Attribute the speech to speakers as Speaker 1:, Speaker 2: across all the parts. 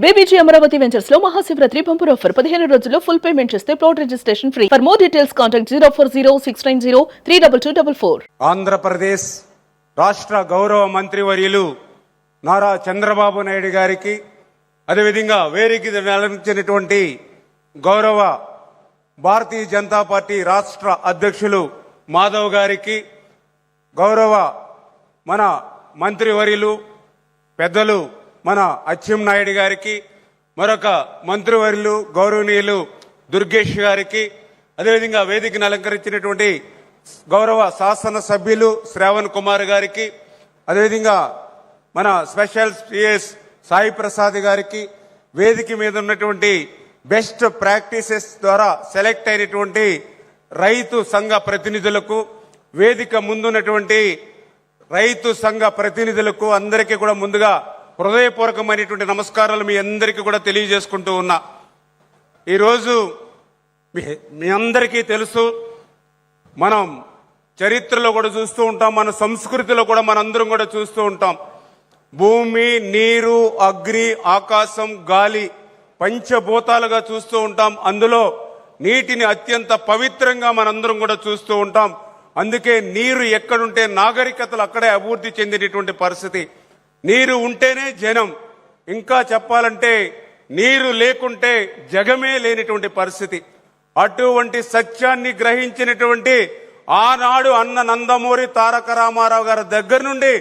Speaker 1: BBG Amaravati ventures లో Mahashivratri bumper offer 15 రోజుల్లో full payment చేస్తే plot registration free. For more details contact 04069032244.
Speaker 2: Andhra Pradesh రాష్ట్ర గౌరవ మంత్రివర్యులు నారా చంద్రబాబు నాయుడు గారికి, అదేవిధంగా వేదిక నిర్వహించినటువంటి గౌరవ భారతీయ జనతా పార్టీ రాష్ట్ర అధ్యక్షులు మాధవ్ గారికి, గౌరవ మన మంత్రివర్యులు పెద్దలు మన అచ్చెన్నాయుడు గారికి, మరొక మంత్రివర్యులు గౌరవనీయులు దుర్గేష్ గారికి, అదేవిధంగా వేదికను అలంకరించినటువంటి గౌరవ శాసన సభ్యులు శ్రావణ్ కుమార్ గారికి, అదేవిధంగా మన స్పెషల్ పిఎస్ సాయి ప్రసాద్ గారికి, వేదిక మీద ఉన్నటువంటి బెస్ట్ ప్రాక్టీసెస్ ద్వారా సెలెక్ట్ అయినటువంటి రైతు సంఘ ప్రతినిధులకు, వేదిక ముందున్నటువంటి రైతు సంఘ ప్రతినిధులకు అందరికీ కూడా ముందుగా హృదయపూర్వకమైనటువంటి నమస్కారాలు మీ అందరికీ కూడా తెలియజేసుకుంటూ ఉన్నా. ఈరోజు మీ అందరికీ తెలుసు, మనం చరిత్రలో కూడా చూస్తూ ఉంటాం, మన సంస్కృతిలో కూడా మనందరం కూడా చూస్తూ ఉంటాం. భూమి, నీరు, అగ్ని, ఆకాశం, గాలి పంచభూతాలుగా చూస్తూ ఉంటాం. అందులో నీటిని అత్యంత పవిత్రంగా మనందరం కూడా చూస్తూ ఉంటాం. అందుకే నీరు ఎక్కడుంటే నాగరికతలు అక్కడే అభివృద్ధి చెందినటువంటి పరిస్థితి. నీరు ఉంటేనే జనం, ఇంకా చెప్పాలంటే నీరు లేకుంటే జగమే లేనిటువంటి పరిస్థితి. అటువంటి సత్యాన్ని గ్రహించినటువంటి ఆనాడు అన్న నందమూరి తారక రామారావు గారి దగ్గర నుండి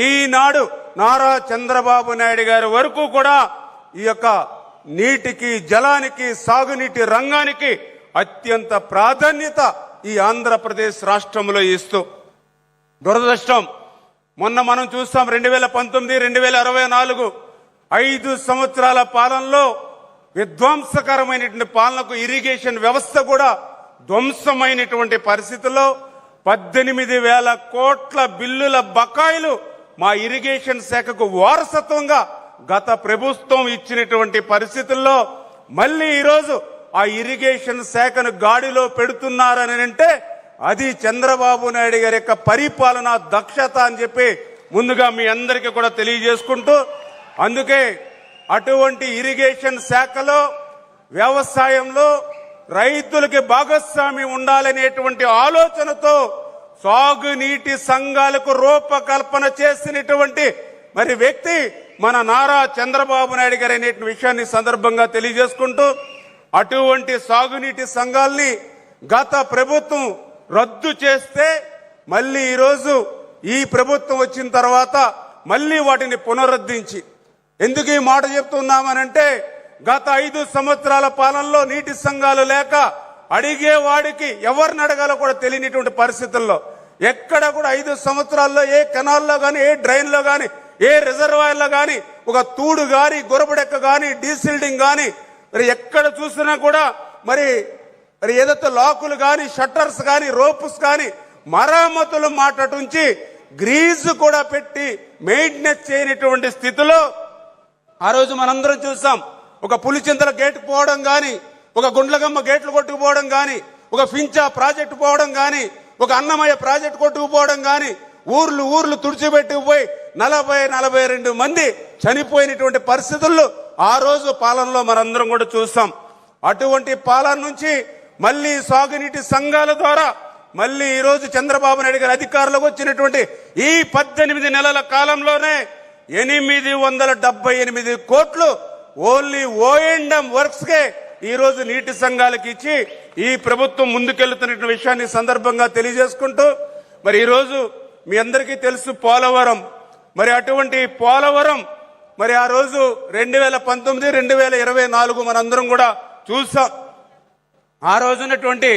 Speaker 2: ఈనాడు నారా చంద్రబాబు నాయుడు గారి వరకు కూడా ఈ యొక్క నీటికి, జలానికి, సాగునీటి రంగానికి అత్యంత ప్రాధాన్యత ఈ ఆంధ్రప్రదేశ్ రాష్ట్రంలో ఇస్తూ, దురదృష్టం మొన్న మనం చూస్తాం 2019, 2024 5 సంవత్సరాల పాలనలో విధ్వంసకరమైనటువంటి పాలనకు ఇరిగేషన్ వ్యవస్థ కూడా ధ్వంసమైనటువంటి పరిస్థితుల్లో 18,000 కోట్ల బిల్లుల బకాయిలు మా ఇరిగేషన్ శాఖకు వారసత్వంగా గత ప్రభుత్వం ఇచ్చినటువంటి పరిస్థితుల్లో మళ్ళీ ఈరోజు ఆ ఇరిగేషన్ శాఖను గాడిలో పెడుతున్నారని అంటే అది చంద్రబాబు నాయుడు గారి యొక్క పరిపాలన దక్షత అని చెప్పి ముందుగా మీ అందరికీ కూడా తెలియజేసుకుంటూ, అందుకే అటువంటి ఇరిగేషన్ శాఖలో, వ్యవసాయంలో రైతులకి భాగస్వామి ఉండాలనేటువంటి ఆలోచనతో సాగునీటి సంఘాలకు రూపకల్పన చేసినటువంటి మరి వ్యక్తి మన నారా చంద్రబాబు నాయుడు గారు అనే విషయాన్ని సందర్భంగా తెలియజేసుకుంటూ, అటువంటి సాగునీటి సంఘాల్ని గత ప్రభుత్వం రద్దు చేస్తే మళ్ళీ ఈరోజు ఈ ప్రభుత్వం వచ్చిన తర్వాత మళ్ళీ వాటిని పునరుద్ధరించి, ఎందుకు ఈ మాట చెప్తున్నామనంటే గత 5 సంవత్సరాల పాలనలో నీటి సంఘాలు లేక అడిగేవాడికి ఎవరిని అడగాలో కూడా తెలియనిటువంటి పరిస్థితుల్లో ఎక్కడ కూడా 5 సంవత్సరాల్లో ఏ కెనాల్లో కానీ, ఏ డ్రైన్లో కానీ, ఏ రిజర్వాయర్లో కానీ ఒక తూడు కానీ, గొరబడెక్క కానీ, డీసిల్డింగ్ కానీ మరి ఎక్కడ చూసినా కూడా మరి ఏదైతే లాకులు కానీ, షట్టర్స్ కానీ, రోప్స్ కానీ మరామతులు మాటటుంచి గ్రీజు కూడా పెట్టి మెయింటెనెన్స్ చేయనటువంటి స్థితిలో ఆ రోజు మనందరం చూసాం. ఒక పులిచింతల గేటు పోవడం కానీ, ఒక గుండ్లగమ్మ గేట్లు కొట్టుకుపోవడం కానీ, ఒక ఫించా ప్రాజెక్టు పోవడం కానీ, ఒక అన్నమయ్య ప్రాజెక్టు కొట్టుకుపోవడం కానీ, ఊర్లు తుడిచిపెట్టుకుపోయి 40-42 మంది చనిపోయినటువంటి పరిస్థితుల్లో ఆ రోజు పాలనలో మనందరం కూడా చూస్తాం. అటువంటి పాలన నుంచి మళ్ళీ సాగునీటి సంఘాల ద్వారా మళ్ళీ ఈరోజు చంద్రబాబు నాయుడు గారి అధికారంలోకి వచ్చినటువంటి ఈ 18 నెలల కాలంలోనే 878 కోట్లు ఓన్లీ ఓఎండ్ఎం వర్క్స్ కే ఈరోజు నీటి సంఘాలకు ఇచ్చి ఈ ప్రభుత్వం ముందుకెళ్తున్న విషయాన్ని సందర్భంగా తెలియజేసుకుంటూ, మరి ఈరోజు మీ అందరికీ తెలుసు పోలవరం, మరి అటువంటి పోలవరం మరి ఆ రోజు 2019, 2024 మనందరం కూడా చూసాం. ఆ రోజున్నటువంటి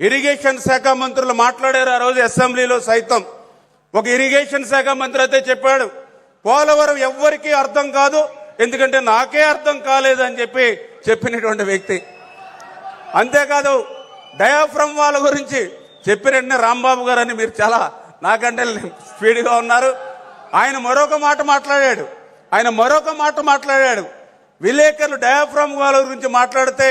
Speaker 2: ఇరిగేషన్ శాఖ మంత్రులు మాట్లాడారు. ఆ రోజు అసెంబ్లీలో సైతం ఒక ఇరిగేషన్ శాఖ మంత్రి అయితే చెప్పాడు, పోలవరం ఎవ్వరికీ అర్థం కాదు, ఎందుకంటే నాకే అర్థం కాలేదు అని చెప్పినటువంటి వ్యక్తి. అంతేకాదు డయాఫ్రమ్ వాళ్ళ గురించి చెప్పినట్టు రాంబాబు గారు అని మీరు చాలా నాకంటే స్పీడ్గా ఉన్నారు. ఆయన మరొక మాట మాట్లాడాడు. విలేకరులు డయాఫ్రమ్ వాళ్ళ గురించి మాట్లాడితే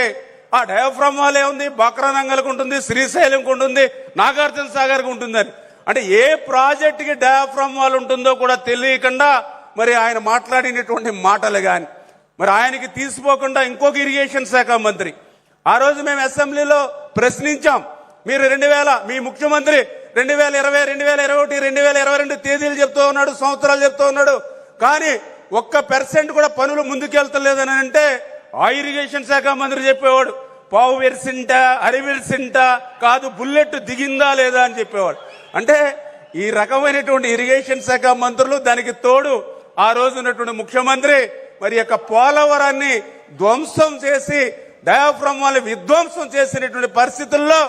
Speaker 2: ఆ డయాఫ్రమ్ వాళ్ళే ఉంది, బక్రానంగల్కి ఉంటుంది, శ్రీశైలంకి ఉంటుంది, నాగార్జున సాగర్కి ఉంటుందని. అంటే ఏ ప్రాజెక్టుకి డయాఫ్రమ్ వాల్ ఉంటుందో కూడా తెలియకుండా మరి ఆయన మాట్లాడినటువంటి మాటలు కానీ మరి ఆయనకి తీసిపోకుండా ఇంకొక ఇరిగేషన్ శాఖ మంత్రి. ఆ రోజు మేము అసెంబ్లీలో ప్రశ్నించాం, మీరు మీ ముఖ్యమంత్రి 2020, 2021, 2022 తేదీలు చెప్తూ ఉన్నాడు, సంవత్సరాలు చెప్తూ ఉన్నాడు, కానీ 1% కూడా పనులు ముందుకెళ్తలేదని అంటే ఆ ఇరిగేషన్ శాఖ మంత్రి చెప్పేవాడు, పావు వెరిసింట అరివెరిసింట కాదు, బుల్లెట్ దిగిందా లేదా అని చెప్పేవాడు. అంటే ఈ రకమైనటువంటి ఇరిగేషన్ శాఖ మంత్రులు, దానికి తోడు ఆ రోజు ఉన్నటువంటి ముఖ్యమంత్రి మరి యొక్క పోలవరాన్ని ధ్వంసం చేసి డయాఫ్రమ్ వాళ్ళని విధ్వంసం చేసినటువంటి పరిస్థితుల్లో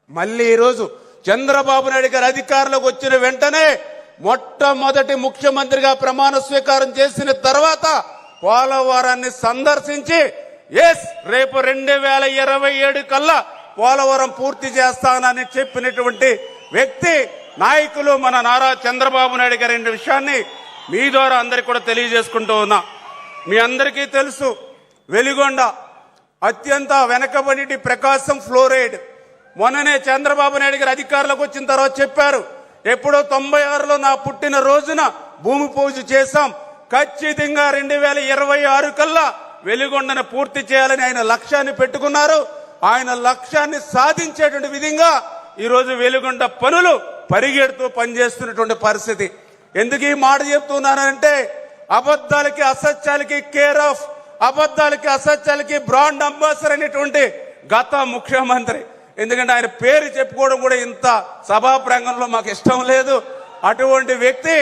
Speaker 2: మళ్ళీ ఈరోజు చంద్రబాబు నాయుడు గారు అధికారంలోకి వచ్చిన వెంటనే మొట్టమొదటి ముఖ్యమంత్రిగా ప్రమాణ స్వీకారం చేసిన తర్వాత పోలవరాన్ని సందర్శించి రేపు 2027 కల్లా పోలవరం పూర్తి చేస్తానని చెప్పినటువంటి వ్యక్తి నాయకులు మన నారా చంద్రబాబు నాయుడు గారి విషయాన్ని మీ ద్వారా అందరికీ కూడా తెలియజేసుకుంటూ ఉన్నా. మీ అందరికీ తెలుసు, వెలిగొండ అత్యంత వెనకబడి ప్రకాశం ఫ్లోరైడ్ మొన్ననే చంద్రబాబు నాయుడు గారు అధికారంలోకి వచ్చిన తర్వాత చెప్పారు, ఎప్పుడో 96లో నా పుట్టిన రోజున భూమి పూజ చేశాం, ఖచ్చితంగా 2026 కల్లా వెలిగొండను పూర్తి చేయాలని ఆయన లక్ష్యాన్ని పెట్టుకున్నారు. ఆయన లక్ష్యాన్ని సాధించేటువంటి విధంగా ఈరోజు వెలిగొండ పనులు పరిగెడుతూ పనిచేస్తున్నటువంటి పరిస్థితి. ఎందుకు ఈ మాట చెప్తున్నానంటే, అబద్ధాలకి అసత్యాలకి కేర్ ఆఫ్, అబద్ధాలకి అసత్యాలకి బ్రాండ్ అంబాసిడర్ అనేటువంటి గత ముఖ్యమంత్రి. ఎందుకంటే ఆయన పేరు చెప్పుకోవడం కూడా ఇంత సభా ప్రాంగణంలో మాకు ఇష్టం లేదు. అటువంటి వ్యక్తి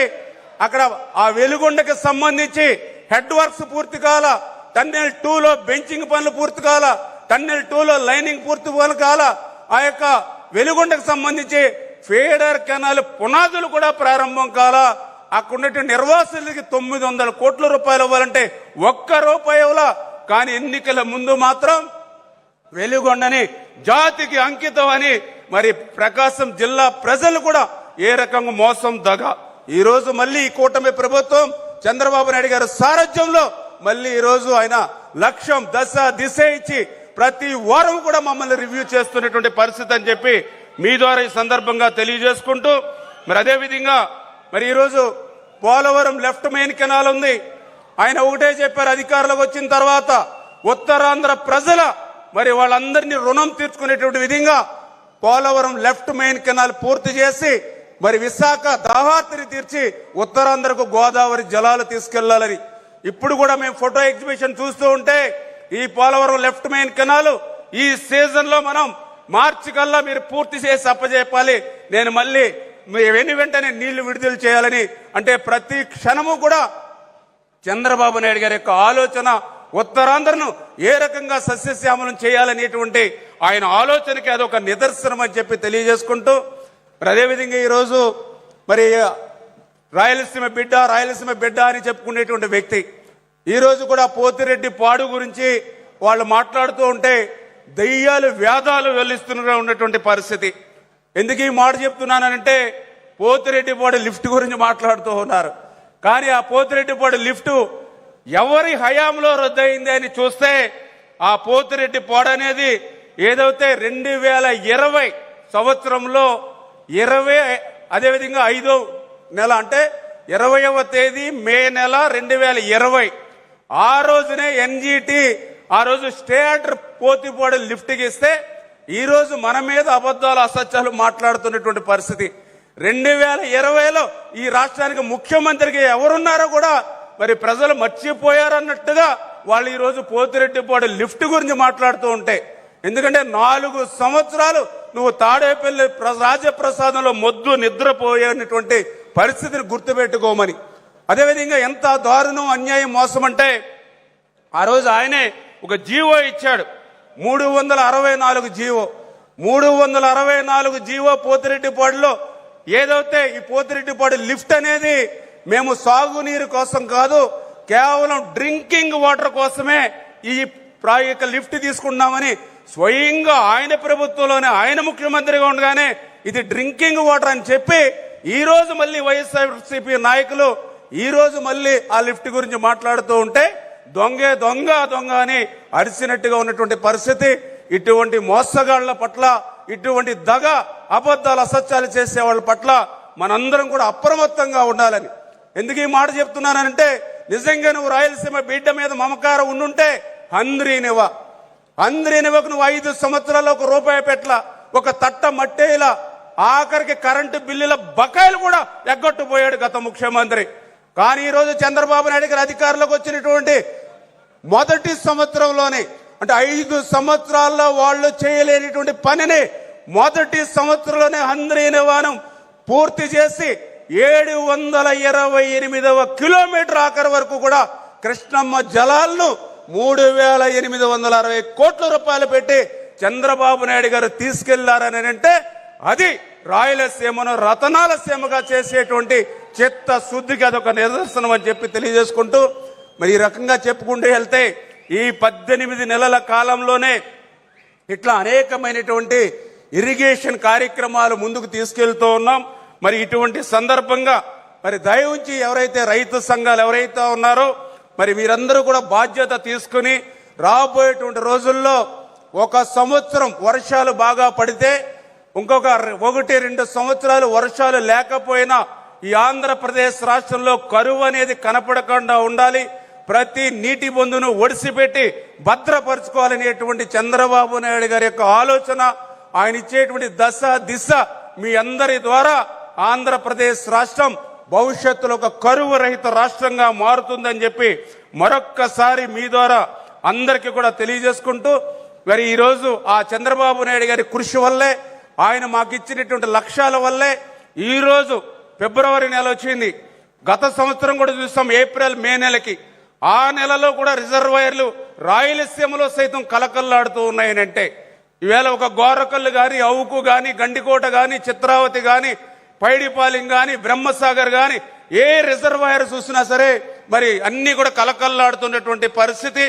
Speaker 2: అక్కడ ఆ వెలుగొండకి సంబంధించి హెడ్ వర్క్స్ పూర్తి కాల, టన్నెల్ 2లో బెంచింగ్ పనులు పూర్తి కాల, టన్నెల్ 2లో లైనింగ్ పూర్తి పనులు కాల, ఆ యొక్క వెలుగొండకు సంబంధించి ఫీడర్ కెనాల్ పునాదులు కూడా ప్రారంభం కాల. అక్కడ ఉన్నటువంటి నిర్వాసులకి 900 కోట్ల రూపాయలు ఇవ్వాలంటే ₹1 ఇవ్వాలా. కానీ ఎన్నికల ముందు మాత్రం వెలుగొండని జాతికి అంకితం అని మరి ప్రకాశం జిల్లా ప్రజలు కూడా ఏ రకంగా మోసం దగ. ఈ రోజు మళ్ళీ ఈ కూటమి ప్రభుత్వం చంద్రబాబు నాయుడు గారి సారథ్యంలో మళ్ళీ ఈ రోజు ఆయన లక్ష్యం, దశ, దిశ ఇచ్చి ప్రతి వారం కూడా మమ్మల్ని రివ్యూ చేస్తున్నటువంటి పరిస్థితి అని చెప్పి మీ ద్వారా ఈ సందర్భంగా తెలియజేసుకుంటూ, మరి అదే విధంగా మరి ఈరోజు పోలవరం లెఫ్ట్ మెయిన్ కెనాల్ ఉంది. ఆయన ఒకటే చెప్పారు, అధికారంలోకి వచ్చిన తర్వాత ఉత్తరాంధ్ర ప్రజల మరి వాళ్ళందరినీ రుణం తీర్చుకునేటువంటి విధంగా పోలవరం లెఫ్ట్ మెయిన్ కెనాల్ పూర్తి చేసి మరి విశాఖ దాహార్తిని తీర్చి ఉత్తరాంధ్రకు గోదావరి జలాలు తీసుకెళ్లాలని. ఇప్పుడు కూడా మేము ఫోటో ఎగ్జిబిషన్ చూస్తూ ఉంటే ఈ పోలవరం లెఫ్ట్ మెయిన్ కెనాల్ ఈ సీజన్ లో మనం మార్చి కల్లా మీరు పూర్తి చేసి అప్పజెప్పాలి, నేను మళ్ళీ వెంటనే నీళ్లు విడుదల చేయాలని. అంటే ప్రతి క్షణము కూడా చంద్రబాబు నాయుడు గారి యొక్క ఆలోచన ఉత్తరాంధ్రను ఏ రకంగా సస్యశ్యామలం చేయాలనేటువంటి ఆయన ఆలోచనకి అదొక నిదర్శనం అని చెప్పి తెలియజేసుకుంటూ, మరి అదేవిధంగా ఈరోజు మరి రాయలసీమ బిడ్డ అని చెప్పుకునేటువంటి వ్యక్తి ఈరోజు కూడా పోతిరెడ్డి పాడు గురించి వాళ్ళు మాట్లాడుతూ ఉంటే దయ్యాలు వేదాలు వెల్లిస్తున్న ఉన్నటువంటి పరిస్థితి. ఎందుకు ఈ మాట చెప్తున్నానంటే, పోతిరెడ్డిపాడు లిఫ్ట్ గురించి మాట్లాడుతూ ఉన్నారు. కానీ ఆ పోతిరెడ్డిపాడు లిఫ్ట్ ఎవరి హయాంలో రద్దయింది అని చూస్తే ఆ పోతిరెడ్డిపాడు అనేది ఏదైతే 2020 సంవత్సరంలో 20 అదేవిధంగా 5వ నెల అంటే 20వ తేదీ మే నెల 2020 ఆ రోజునే ఎన్జిటి ఆ రోజు స్టే ఆర్డర్ పోతిపాడు లిఫ్ట్కి ఇస్తే ఈ రోజు మన మీద అబద్ధాలు అసత్యాలు మాట్లాడుతున్నటువంటి పరిస్థితి. 2020లో ఈ రాష్ట్రానికి ముఖ్యమంత్రికి ఎవరున్నారో కూడా మరి ప్రజలు మర్చిపోయారన్నట్టుగా వాళ్ళు ఈ రోజు పోతిరెడ్డిపాడు లిఫ్ట్ గురించి మాట్లాడుతూ ఉంటే, ఎందుకంటే 4 సంవత్సరాలు నువ్వు తాడేపల్లి రాజప్రసాదంలో మొద్దు నిద్రపోయేటువంటి పరిస్థితిని గుర్తుపెట్టుకోమని. అదేవిధంగా ఎంత దారుణం, అన్యాయం, మోసం అంటే ఆ రోజు ఆయనే ఒక జీవో ఇచ్చాడు, 364 జీవో. 364 జీవో పోతిరెడ్డిపాడులో ఏదైతే ఈ పోతిరెడ్డిపాడు లిఫ్ట్ అనేది మేము సాగునీరు కోసం కాదు, కేవలం డ్రింకింగ్ వాటర్ కోసమే ఈ లిఫ్ట్ తీసుకున్నామని స్వయంగా ఆయన ప్రభుత్వంలోనే ఆయన ముఖ్యమంత్రిగా ఉండగానే ఇది డ్రింకింగ్ వాటర్ అని చెప్పి ఈ రోజు మళ్ళీ వైఎస్ఆర్సీపీ నాయకులు ఈ రోజు మళ్ళీ ఆ లిఫ్ట్ గురించి మాట్లాడుతూ ఉంటే దొంగ అని అరిసినట్టుగా ఉన్నటువంటి పరిస్థితి. ఇటువంటి మోసగాళ్ల పట్ల, ఇటువంటి దగ, అబద్ధాలు, అసత్యాలు చేసే వాళ్ళ పట్ల మనందరం కూడా అప్రమత్తంగా ఉండాలని. ఎందుకు ఈ మాట చెప్తున్నానంటే, నిజంగా నువ్వు రాయలసీమ బిడ్డ మీద మమకారం ఉండుంటే అంద్రీనివకు నువ్వు 5 సంవత్సరాల్లో ₹1 పెట్ల, ఒక తట్ట మట్టేలా, ఆఖరికి కరెంటు బిల్లుల బకాయిలు కూడా ఎగ్గొట్టుపోయాడు గత ముఖ్యమంత్రి. కానీ ఈరోజు చంద్రబాబు నాయుడు గారు అధికారంలోకి వచ్చినటువంటి మొదటి సంవత్సరంలోనే, అంటే 5 సంవత్సరాల్లో వాళ్ళు చేయలేనిటువంటి పనిని మొదటి సంవత్సరంలోనే అంద్రీనివాను పూర్తి చేసి 728వ కిలోమీటర్ ఆఖరి వరకు కూడా కృష్ణమ్మ జలాలను 3860 కోట్ల రూపాయలు పెట్టి చంద్రబాబు నాయుడు గారు తీసుకెళ్లారని అంటే అది రాయలసీమను రతనాల సీమగా చేసేటువంటి చిత్తశుద్ధికి అదొక నిదర్శనం అని చెప్పి తెలియజేసుకుంటూ, మరి ఈ రకంగా చెప్పుకుంటూ వెళ్తే ఈ 18 నెలల కాలంలోనే ఇట్లా అనేకమైనటువంటి ఇరిగేషన్ కార్యక్రమాలు ముందుకు తీసుకెళ్తూ ఉన్నాం. మరి ఇటువంటి సందర్భంగా మరి దయ ఉంచి ఎవరైతే రైతు సంఘాలు ఎవరైతే ఉన్నారో మరి మీరందరూ కూడా బాధ్యత తీసుకుని రాబోయేటువంటి రోజుల్లో ఒక సంవత్సరం వర్షాలు బాగా పడితే ఇంకొక 1-2 సంవత్సరాలు వర్షాలు లేకపోయినా ఈ ఆంధ్రప్రదేశ్ రాష్ట్రంలో కరువు అనేది కనపడకుండా ఉండాలి. ప్రతి నీటి బొందును ఒడిసిపెట్టి భద్రపరచుకోవాలనేటువంటి చంద్రబాబు నాయుడు గారి యొక్క ఆలోచన, ఆయన ఇచ్చేటువంటి దిశ మీ అందరి ద్వారా ఆంధ్రప్రదేశ్ రాష్ట్రం భవిష్యత్తులో ఒక కరువు రహిత రాష్ట్రంగా మారుతుందని చెప్పి మరొక్కసారి మీ ద్వారా అందరికీ కూడా తెలియజేసుకుంటూ, మరి ఈరోజు ఆ చంద్రబాబు నాయుడు గారి కృషి వల్లే, ఆయన మాకు ఇచ్చినటువంటి లక్ష్యాల వల్లే ఈరోజు ఫిబ్రవరి నెల వచ్చింది. గత సంవత్సరం కూడా చూస్తాం ఏప్రిల్ మే నెలకి, ఆ నెలలో కూడా రిజర్వాయర్లు రాయలసీమలో సైతం కలకల్లాడుతూ ఉన్నాయనంటే ఈవేళ ఒక గోరకల్లు గాని, అవుకు గాని, గండికోట గాని, చిత్రావతి గాని, పైడిపాలెం గాని, బ్రహ్మసాగర్ గాని ఏ రిజర్వాయర్ చూసినా సరే మరి అన్ని కూడా కలకల్లాడుతున్నటువంటి పరిస్థితి.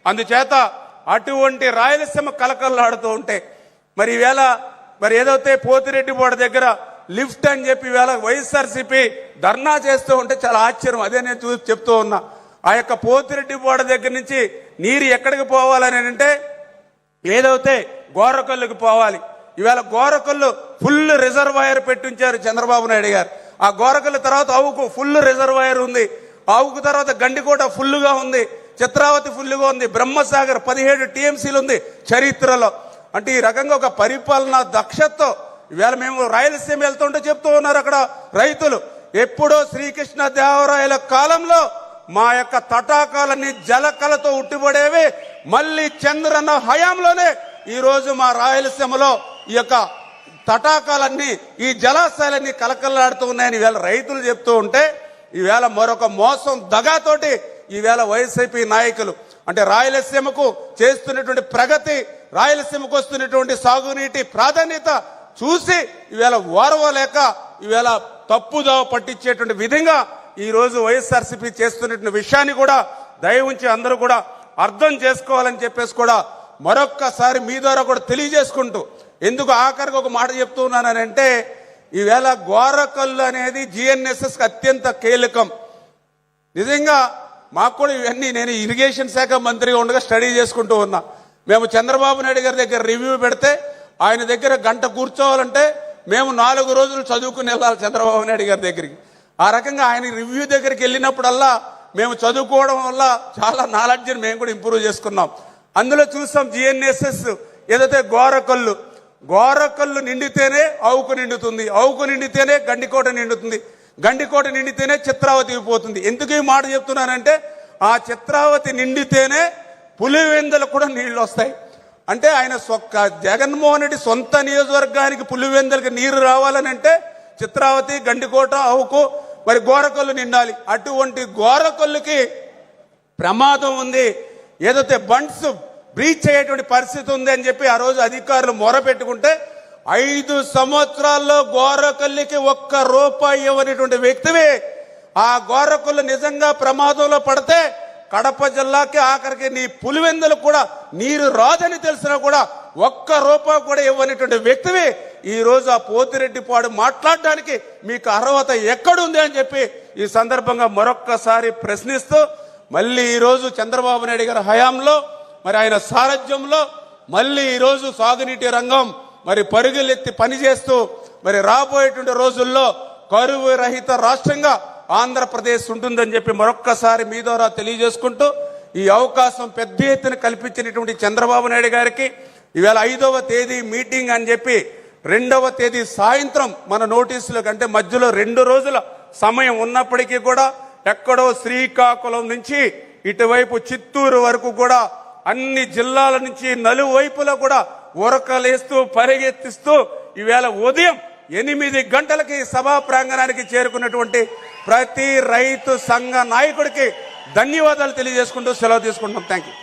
Speaker 2: అందుచేత అటువంటి రాయలసీమ కలకల్లాడుతూ ఉంటే మరి ఈవేళ మరి ఏదైతే పోతిరెడ్డిపాడు దగ్గర లిఫ్ట్ అని చెప్పి ఈవేళ వైఎస్ఆర్సీపీ ధర్నా చేస్తూ ఉంటే చాలా ఆశ్చర్యం. అదే నేను చెప్తూ ఉన్నా. ఆ యొక్క పోతిరెడ్డిపాడు దగ్గర నుంచి నీరు ఎక్కడికి పోవాలని అంటే ఏదైతే గోరకల్లుకి పోవాలి. ఈవేళ గోరకల్లు ఫుల్ రిజర్వాయర్ పెట్టించారు చంద్రబాబు నాయుడు గారు. ఆ గోరకల్లు తర్వాత అవుకు ఫుల్ రిజర్వాయర్ ఉంది, అవుకు తర్వాత గండికోట ఫుల్గా ఉంది, చిత్రావతి ఫుల్గా ఉంది, బ్రహ్మసాగర్ 17 టీఎంసీలు ఉంది చరిత్రలో. అంటే ఈ రకంగా ఒక పరిపాలన దక్షతతో ఈవేళ మేము రాయలసీమ వెళ్తుంటే చెప్తూ ఉన్నారు అక్కడ రైతులు, ఎప్పుడో శ్రీకృష్ణ దేవరాయల కాలంలో మా యొక్క తటాకాలన్నీ జలకలతో ఉట్టిపడేవి, మళ్ళీ చంద్రన్న హయాంలోనే ఈ రోజు మా రాయలసీమలో ఈ యొక్క తటాకాలన్నీ ఈ జలాశయాలన్నీ కలకల్లాడుతూ ఉన్నాయని ఈవేళ రైతులు చెప్తూ ఉంటే ఈవేళ మరొక మోసం దగాతోటి ఈవేళ వైసీపీ నాయకులు అంటే రాయలసీమకు చేస్తున్నటువంటి ప్రగతి, రాయలసీమకు వస్తున్నటువంటి సాగునీటి ప్రాధాన్యత చూసి ఈవేళ ఓర్వలేక ఈవేళ తప్పుదోవ పట్టించేటువంటి విధంగా ఈ రోజు వైఎస్ఆర్సీపీ చేస్తున్నటువంటి విషయాన్ని కూడా దయ ఉంచి అందరూ కూడా అర్థం చేసుకోవాలని చెప్పేసి కూడా మరొక్కసారి మీ ద్వారా కూడా తెలియజేసుకుంటూ, ఎందుకు ఆఖరికి ఒక మాట చెప్తూ ఉన్నానంటే ఈవేళ గోరకల్లు అనేది జిఎన్ఎస్ఎస్కి అత్యంత కీలకం. నిజంగా మాకు కూడా ఇవన్నీ నేను ఇరిగేషన్ శాఖ మంత్రిగా ఉండగా స్టడీ చేసుకుంటూ ఉన్నా. మేము చంద్రబాబు నాయుడు గారి దగ్గర రివ్యూ పెడితే ఆయన దగ్గర గంట కూర్చోవాలంటే మేము 4 రోజులు చదువుకుని వెళ్ళాలి చంద్రబాబు నాయుడు గారి దగ్గరికి. ఆ రకంగా ఆయన రివ్యూ దగ్గరికి వెళ్ళినప్పుడల్లా మేము చదువుకోవడం వల్ల చాలా నాలెడ్జ్ని మేము కూడా ఇంప్రూవ్ చేసుకున్నాం. అందులో చూసాం జిఎన్ఎస్ఎస్ ఏదైతే గోరకల్లు నిండితేనే అవుకు నిండుతుంది, అవుకు నిండితేనే గండికోట నిండుతుంది, గండికోట నిండితేనే చిత్రావతి పోతుంది. ఎందుకు ఈ మాట చెప్తున్నానంటే ఆ చిత్రావతి నిండితేనే పులివెందులు కూడా నీళ్లు వస్తాయి. అంటే ఆయన జగన్మోహన్ రెడ్డి సొంత నియోజకవర్గానికి పులివెందులకి నీరు రావాలని అంటే చిత్రావతి, గండికోట, అవుకు మరి గోరకల్లు నిండాలి. అటువంటి గోరకల్లుకి ప్రమాదం ఉంది, ఏదైతే బండ్స్ బ్రీచ్ అయ్యేటువంటి పరిస్థితి ఉంది అని చెప్పి ఆ రోజు అధికారులు మొర పెట్టుకుంటే 5 సంవత్సరాల్లో గోరకల్లుకి ₹1 ఇవ్వనటువంటి వ్యక్తివి. ఆ గోరకల్లు నిజంగా ప్రమాదంలో పడితే కడప జిల్లాకి ఆఖరికి నీ పులివెందులు కూడా నీరు రాదని తెలిసినా కూడా ₹1 కూడా ఇవ్వనటువంటి వ్యక్తివి. ఈ రోజు ఆ పోతిరెడ్డిపాడు మాట్లాడడానికి మీకు అర్హత ఎక్కడుంది అని చెప్పి ఈ సందర్భంగా మరొక్కసారి ప్రశ్నిస్తూ, మళ్ళీ ఈరోజు చంద్రబాబు నాయుడు గారి హయాంలో మరి ఆయన సారథ్యంలో మళ్ళీ ఈరోజు సాగునీటి రంగం మరి పరుగులెత్తి పనిచేస్తూ మరి రాబోయేటువంటి రోజుల్లో కరువు రహిత రాష్ట్రంగా ఆంధ్రప్రదేశ్ ఉంటుందని చెప్పి మరొక్కసారి మీ ద్వారా తెలియజేసుకుంటూ ఈ అవకాశం పెద్ద ఎత్తున కల్పించినటువంటి చంద్రబాబు నాయుడు గారికి ఈవేళ 5వ తేదీ మీటింగ్ అని చెప్పి 2వ తేదీ సాయంత్రం మన నోటీసులకు అంటే మధ్యలో 2 రోజుల సమయం ఉన్నప్పటికీ కూడా ఎక్కడో శ్రీకాకుళం నుంచి ఇటువైపు చిత్తూరు వరకు కూడా అన్ని జిల్లాల నుంచి నలువైపులా కూడా ఉరకలేస్తూ పరిగెత్తిస్తూ ఈవేళ ఉదయం 8 గంటలకి సభా ప్రాంగణానికి చేరుకున్నటువంటి ప్రతి రైతు సంఘ నాయకుడికి ధన్యవాదాలు తెలియజేసుకుంటూ సెలవు తీసుకుంటాం. Thank you.